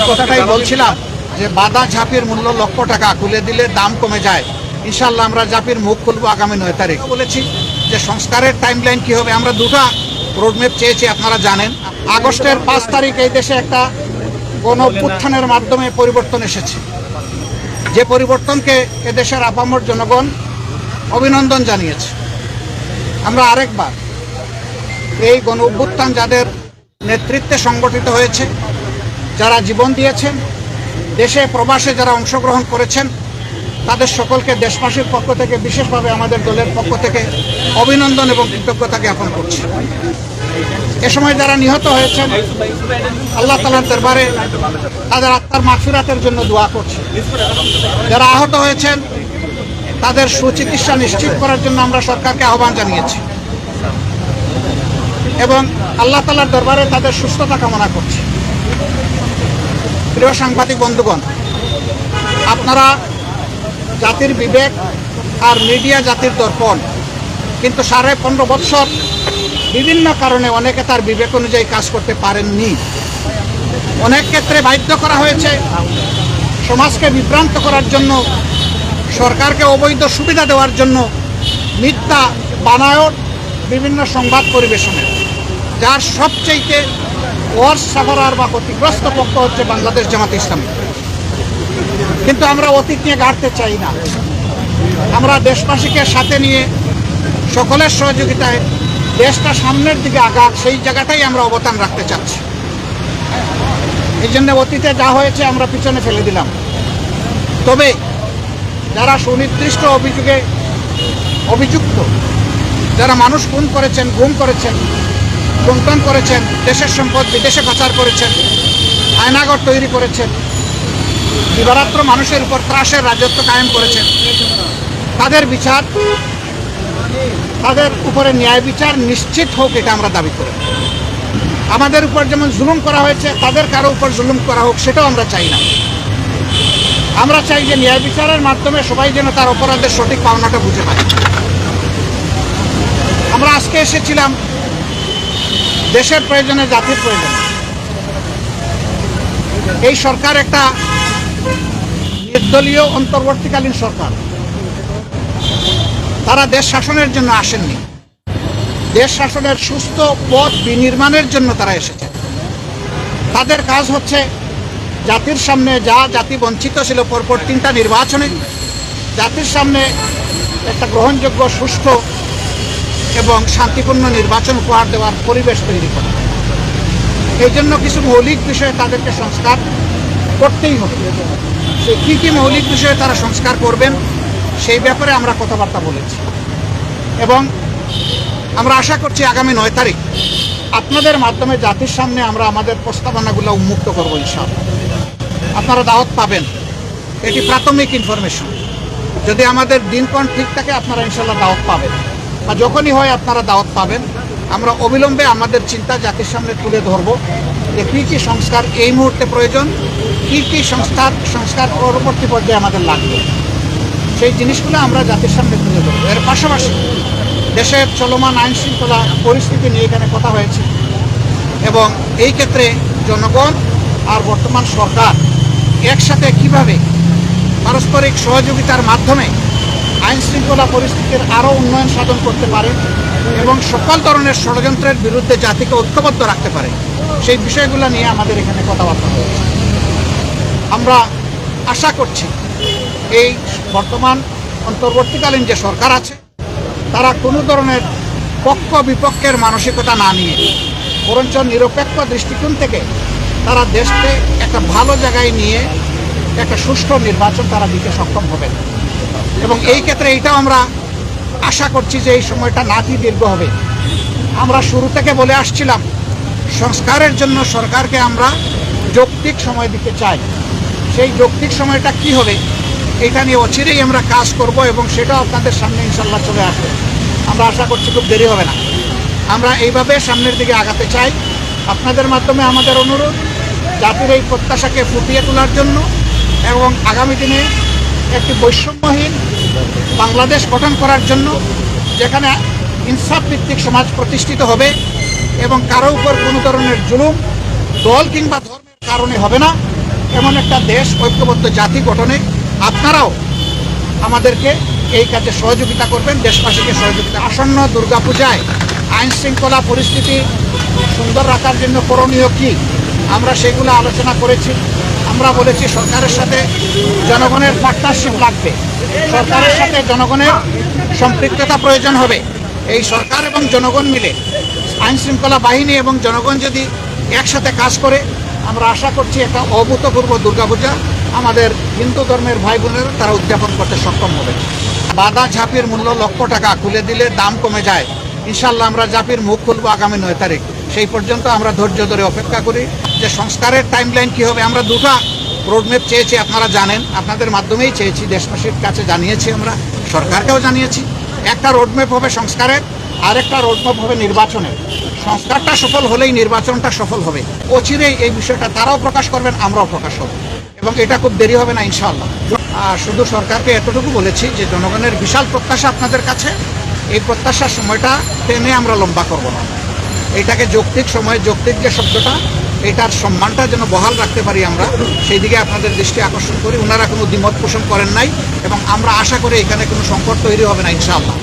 কথাটাই বলছিলাম যে বাদা ঝাঁপির মূল্য লক্ষ টাকা, খুলে দিলে দাম কমে যায়। ইনশাল্লাহ আমরা ঝাঁপির মুখ খুলবো আগামী 9 তারিখ। বলেছি যে সংস্কারের টাইমলাইন কি হবে, আমরা দুটো রোডম্যাপ চেয়েছি, আপনারা জানেন। আগস্টের 5 তারিখ এই দেশে একটা গণ অভ্যুত্থানের মাধ্যমে পরিবর্তন এসেছে, যে পরিবর্তনকে এদেশের আপামর জনগণ অভিনন্দন জানিয়েছে। আমরা আরেকবার এই গণ অভ্যুত্থান যাদের নেতৃত্বে সংগঠিত হয়েছে, যারা জীবন দিয়েছেন, দেশে প্রবাসে যারা অংশগ্রহণ করেছেন, তাদের সকলকে দেশবাসীর পক্ষ থেকে, বিশেষভাবে আমাদের দলের পক্ষ থেকে অভিনন্দন এবং কৃতজ্ঞতা জ্ঞাপন করছি। এ সময় যারা নিহত হয়েছেন, আল্লাহ তাআলার দরবারে তাদের আত্মার মাগফিরাতের জন্য দোয়া করছি। যারা আহত হয়েছেন তাদের সুচিকিৎসা নিশ্চিত করার জন্য আমরা সরকারকে আহ্বান জানিয়েছি এবং আল্লাহ তাআলার দরবারে তাদের সুস্থতা কামনা করছি। প্রিয় সাংবাদিক বন্ধুগণ, আপনারা জাতির বিবেক আর মিডিয়া জাতির দর্পণ, কিন্তু 15.5 বছর বিভিন্ন কারণে অনেকে তার বিবেক অনুযায়ী কাজ করতে পারেননি। অনেক ক্ষেত্রে বাধ্য করা হয়েছে সমাজকে বিভ্রান্ত করার জন্য, সরকারকে অবৈধ সুবিধা দেওয়ার জন্য মিথ্যা বানায়ন বিভিন্ন সংবাদ পরিবেশনের, যার সবচেয়ে ওয়ার্স্ট সাফারার বা ক্ষতিগ্রস্ত পক্ষ হচ্ছে বাংলাদেশ জামাতে ইসলামী। কিন্তু আমরা অতীত নিয়ে গাড়তে চাই না। আমরা দেশবাসীকে সাথে নিয়ে সকলের সহযোগিতায় দেশটা সামনের দিকে আগাক, সেই জায়গাটাই আমরা অবদান রাখতে চাচ্ছি। এই জন্য অতীতে যা হয়েছে আমরা পিছনে ফেলে দিলাম। তবে যারা সুনির্দিষ্ট অভিযোগে অভিযুক্ত, যারা মানুষ খুন করেছেন, গুম করেছেন, লুণ্ঠন করেছেন, দেশের সম্পদ বিদেশে পাচার করেছেন, আয়নাঘর তৈরি করেছেন, দিবারাত্র মানুষের উপর ত্রাসের রাজত্ব কায়েম করেছেন, তাদের বিচার, তাদের উপরে ন্যায় বিচার নিশ্চিত হোক, এটা আমরা দাবি করি। আমাদের উপর যেমন জুলুম করা হয়েছে, তাদের কারো উপর জুলুম করা হোক, সেটাও আমরা চাই না। আমরা চাই যে ন্যায় বিচারের মাধ্যমে সবাই যেন তার অপরাধের সঠিক পাওনাটা বুঝে পায়। আমরা আজকে এসেছিলাম দেশের প্রয়োজনে, জাতির প্রয়োজনে। এই সরকার একটা নির্দলীয় অন্তর্বর্তীকালীন সরকার। তারা দেশ শাসনের জন্য আসেননি, দেশ শাসনের সুস্থ পথ বিনির্মাণের জন্য তারা এসেছে। তাদের কাজ হচ্ছে জাতির সামনে, যা জাতি বঞ্চিত ছিল পরপর 3টা নির্বাচনে, জাতির সামনে একটা গ্রহণযোগ্য, সুষ্ঠু এবং শান্তিপূর্ণ নির্বাচন উপহার দেওয়ার পরিবেশ তৈরি করা। এই জন্য কিছু মৌলিক বিষয়ে তাদেরকে সংস্কার করতেই হবে। সেই কী কী মৌলিক বিষয়ে তারা সংস্কার করবেন, সেই ব্যাপারে আমরা কথাবার্তা বলেছি এবং আমরা আশা করছি আগামী 9 তারিখ আপনাদের মাধ্যমে জাতির সামনে আমরা আমাদের প্রস্তাবনাগুলো উন্মুক্ত করব ইনশাআল্লাহ। আপনারা দাওয়াত পাবেন, এটি প্রাথমিক ইনফরমেশন। যদি আমাদের দিনক্ষণ ঠিক থাকে আপনারা ইনশাআল্লাহ দাওয়াত পাবেন, বা যখনই হয় আপনারা দাওয়াত পাবেন। আমরা অবিলম্বে আমাদের চিন্তা জাতির সামনে তুলে ধরব যে কী কী সংস্কার এই মুহূর্তে প্রয়োজন, কী কী সংস্কার পরবর্তী পর্যায়ে আমাদের লাগবে, সেই জিনিসগুলো আমরা জাতির সামনে তুলে ধরব। এর পাশাপাশি দেশের চলমান আইন শৃঙ্খলা পরিস্থিতি নিয়ে এখানে কথা হয়েছে এবং এই ক্ষেত্রে জনগণ আর বর্তমান সরকার একসাথে কিভাবে পারস্পরিক সহযোগিতার মাধ্যমে আইন শৃঙ্খলা পরিস্থিতির আরও উন্নয়ন সাধন করতে পারে এবং সকল ধরনের ষড়যন্ত্রের বিরুদ্ধে জাতিকে ঐক্যবদ্ধ রাখতে পারে, সেই বিষয়গুলো নিয়ে আমাদের এখানে কথাবার্তা হয়েছে। আমরা আশা করছি এই বর্তমান অন্তর্বর্তীকালীন যে সরকার আছে, তারা কোনো ধরনের পক্ষ বিপক্ষের মানসিকতা না নিয়ে বরঞ্চ নিরপেক্ষ দৃষ্টিকোণ থেকে তারা দেশকে একটা ভালো জায়গায় নিয়ে একটা সুষ্ঠু নির্বাচন তারা দিতে সক্ষম হবেন। এবং এই ক্ষেত্রে এইটাও আমরা আশা করছি যে এই সময়টা নাতি দীর্ঘ হবে। আমরা শুরু থেকে বলে আসছিলাম সংস্কারের জন্য সরকারকে আমরা যৌক্তিক সময় দিতে চাই। সেই যৌক্তিক সময়টা কি হবে, এটা নিয়ে অচিরেই আমরা কাজ করব এবং সেটাও আপনাদের সামনে ইনশাল্লাহ চলে আসবে। আমরা আশা করছি খুব দেরি হবে না। আমরা এইভাবে সামনের দিকে আগাতে চাই। আপনাদের মাধ্যমে আমাদের অনুরোধ জাতির এই প্রত্যাশাকে ফুটিয়ে তোলার জন্য এবং আগামী দিনে একটি বৈষম্যহীন বাংলাদেশ গঠন করার জন্য, যেখানে ইনসাফ ভিত্তিক সমাজ প্রতিষ্ঠিত হবে এবং কারো উপর কোনো ধরনের জুলুম দল কিংবা ধর্মের কারণে হবে না, এমন একটা দেশ, ঐক্যবদ্ধ জাতি গঠনে আপনারাও আমাদেরকে এই কাজে সহযোগিতা করবেন, দেশবাসীকে সহযোগিতা। আসন্ন দুর্গাপূজায় আইন শৃঙ্খলা পরিস্থিতি সুন্দর রাখার জন্য করণীয় কি, আমরা সেগুলো আলোচনা করেছি। আমরা বলেছি সরকারের সাথে জনগণের পার্টনারশিপ লাগবে, সরকারের সাথে জনগণের সম্পৃক্ততা প্রয়োজন হবে। এই সরকার এবং জনগণ মিলে, আইন শৃঙ্খলা বাহিনী এবং জনগণ যদি একসাথে কাজ করে, আমরা আশা করছি একটা অভূতপূর্ব দুর্গাপূজা আমাদের হিন্দু ধর্মের ভাই বোনেরা তারা উদযাপন করতে সক্ষম হবে। বাধা ঝাঁপির মূল্য লক্ষ টাকা, খুলে দিলে দাম কমে যায়। ইনশাল্লাহ আমরা ঝাঁপির মুখ খুলবো আগামী 9 তারিখ। সেই পর্যন্ত আমরা ধৈর্য ধরে অপেক্ষা করি যে সংস্কারের টাইমলাইন কী হবে। আমরা দুটো রোডম্যাপ চেয়েছি, আপনারা জানেন, আপনাদের মাধ্যমেই চেয়েছি, দেশবাসীর কাছে জানিয়েছি, আমরা সরকারকেও জানিয়েছি। একটা রোডম্যাপ হবে সংস্কারের, আরেকটা রোডম্যাপ হবে নির্বাচনের। সংস্কারটা সফল হলেই নির্বাচনটা সফল হবে। অচিরেই এই বিষয়টা তারাও প্রকাশ করবেন, আমরাও প্রকাশ হব, এবং এটা খুব দেরি হবে না ইনশাআল্লাহ। আর শুধু সরকারকে এতটুকু বলেছি যে জনগণের বিশাল প্রত্যাশা আপনাদের কাছে, এই প্রত্যাশার সময়টা টেনে আমরা লম্বা করব না। এটাকে যৌক্তিক সময়, যৌক্তিক যে শব্দটা, এটার সম্মানটা যেন বহাল রাখতে পারি আমরা, সেই দিকে আপনাদের দৃষ্টি আকর্ষণ করি। ওনারা কোনো দ্বিমত পোষণ করেন নাই, এবং আমরা আশা করি এখানে কোনো সংকট তৈরি হবে না ইনশাআল্লাহ।